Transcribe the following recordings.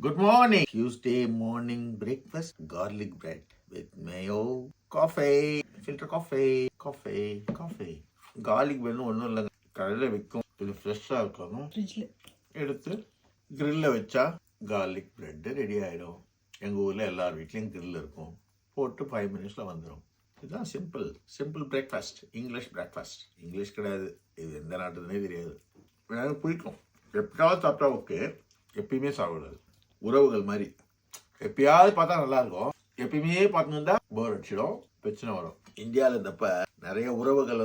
Good morning. Tuesday morning breakfast, garlic bread with mayo, coffee, filter coffee. Garlic bread ஒன்றும் இல்லைங்க, கடையில் விற்கும். இது ஃப்ரெஷ்ஷாக இருக்கணும். எடுத்து கிரில்ல வச்சா கார்லிக் பிரெட் ரெடி ஆகிடும். எங்கள் ஊரில் எல்லார் வீட்லேயும் கிரில் இருக்கும். போட்டு 5 மினிட்ஸில் வந்துடும். இதுதான் simple breakfast. English breakfast. English கிடையாது, இது எந்த நாட்டுதுன்னே தெரியாது. எனக்கு பிடிக்கும். எப்பயாவது சாப்பிட்டா ஓகே, எப்பயுமே சாப்பிடாது. உறவுகள் மாதிரி எப்பயாவது பார்த்தா நல்லா இருக்கும், எப்பயுமே பார்த்துருந்தா போர் அடிச்சிடும், பிரச்சனை வரும். இந்தியாவில் இருந்தப்ப நிறைய உறவுகள்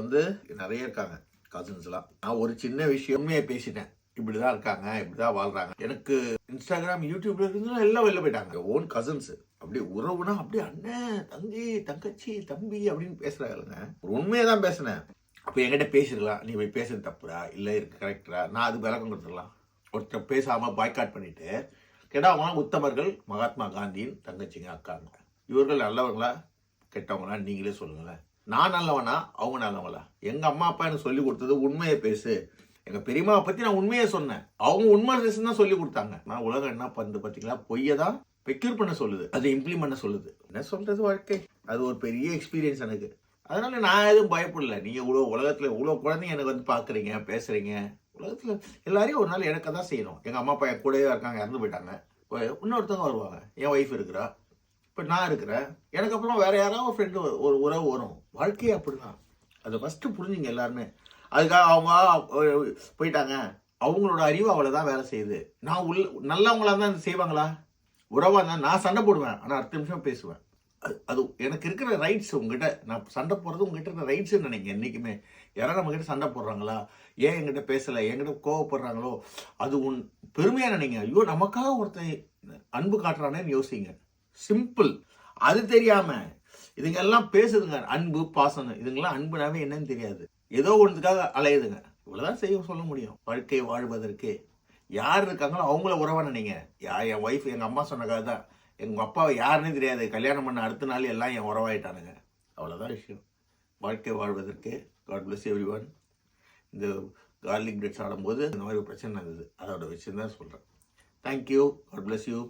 நிறைய இருக்காங்க, கசின்ஸ்லாம். நான் ஒரு சின்ன விஷயமே பேசிட்டேன், இப்படிதான் இருக்காங்க, இப்படிதான் வாழ்றாங்க. எனக்கு இன்ஸ்டாகிராம் யூடியூப்ல இருந்து எல்லாம் வெளில போயிட்டாங்க. ஓன் கசின்ஸ் அப்படியே உறவுனா அப்படியே அண்ணன் தங்கி தங்கச்சி தம்பி அப்படின்னு பேசுறாங்க. ஒரு உண்மையை தான் பேசினேன். அப்போ என்கிட்ட பேசிருக்கலாம், நீ போய் பேசுறது தப்புடா, இல்லை இருக்கு கரெக்டா, நான் அது விளக்கம் கொடுத்துடலாம். ஒருத்தர் பேசாம பாய்காட் பண்ணிட்டு கெடாவங்களாம் உத்தமர்கள், மகாத்மா காந்தியின் தங்கச்சிங்க, அக்காங்க. இவர்கள் நல்லவங்களா கெட்டவங்களா நீங்களே சொல்லுங்களேன். நான் நல்லவனா, அவங்க நல்லவங்களா? எங்க அம்மா அப்பா எனக்கு சொல்லி கொடுத்தது உண்மையை பேசு. எங்க பெரியம்மாவை பத்தி நான் உண்மையை சொன்னேன், அவங்க உண்மை தான் சொல்லி கொடுத்தாங்க. நான் உலகம் என்ன பண்ணுது பார்த்தீங்களா, பொய்யை தான் பெக்யூர் பண்ண சொல்லுது, அதை இம்ப்ளிமெண்ட் பண்ண சொல்லுது. என்ன சொல்றது, வாழ்க்கை அது ஒரு பெரிய எக்ஸ்பீரியன்ஸ் எனக்கு. அதனால நான் எதுவும் பயப்படல. நீங்க இவ்வளோ உலகத்துல இவ்வளோ குழந்தைங்க எனக்கு பாக்குறீங்க, பேசுறீங்க. உலகத்துல எல்லாரையும் ஒரு நாள் எனக்கு தான் செய்யணும். எங்க அம்மா அப்பா கூடவே இருக்காங்க, இறந்து போயிட்டாங்க. இன்னொருத்தவங்க வருவாங்க, என் ஒய்ஃப் இருக்கிறா, இப்போ நான் இருக்கிறேன், எனக்கு அப்புறம் வேற யாராவது ஒரு ஃப்ரெண்டு, ஒரு உறவு வரும். வாழ்க்கையே அப்படிதான். அதை ஃபர்ஸ்ட் புரிஞ்சுங்க எல்லாருமே. அதுக்காக அவங்க போயிட்டாங்க, அவங்களோட அறிவு அவ்வளோதான் வேலை செய்யுது. நான் நல்லவங்களா தான் செய்வாங்களா? உறவா தான் நான் சண்டை போடுவேன், ஆனால் அடுத்த நிமிஷம் பேசுவேன். அது எனக்கு இருக்கிற ரைட்ஸ். உங்ககிட்ட நான் சண்டை போடுறது உங்ககிட்ட இருக்கிற ரைட்ஸ்ன்னு நினைங்க. என்றைக்குமே யாராவது நம்மகிட்ட சண்டை போடுறாங்களா, ஏன் என்கிட்ட பேசலை, என்கிட்ட கோவப்படுறாங்களோ, அது பெருமையா நினைங்க. ஐயோ நமக்காக ஒருத்தன் அன்பு காட்டுறானேன்னு யோசிங்க. சிம்பிள். அது தெரியாம இதுங்க எல்லாம் பேசுதுங்க, அன்பு பாசம். இதுங்கெல்லாம் அன்புனாவே என்னன்னு தெரியாது, ஏதோ ஒன்றுக்காக அலையுதுங்க. இவ்வளவுதான் சொல்ல முடியும். வாழ்க்கை வாழ்வதற்கு யார் இருக்காங்களோ அவங்கள உறவா நினைங்க. என் ஒய்ஃப், எங்க அம்மா சொன்னக்காக தான். எங்க அப்பாவை யாருன்னே தெரியாது, கல்யாணம் பண்ண அடுத்த நாள் எல்லாம் என் உறவாயிட்டானுங்க. அவ்வளவுதான் விஷயம். வாழ்க்கை வாழ்வதற்கு. God bless everyone. இந்த கார்லிக் பிரெட் சாப்பிடும்போது இந்த மாதிரி ஒரு பிரச்சனை இருந்தது, அதோட விஷயம் தான் சொல்றேன். தேங்க்யூ. God bless you.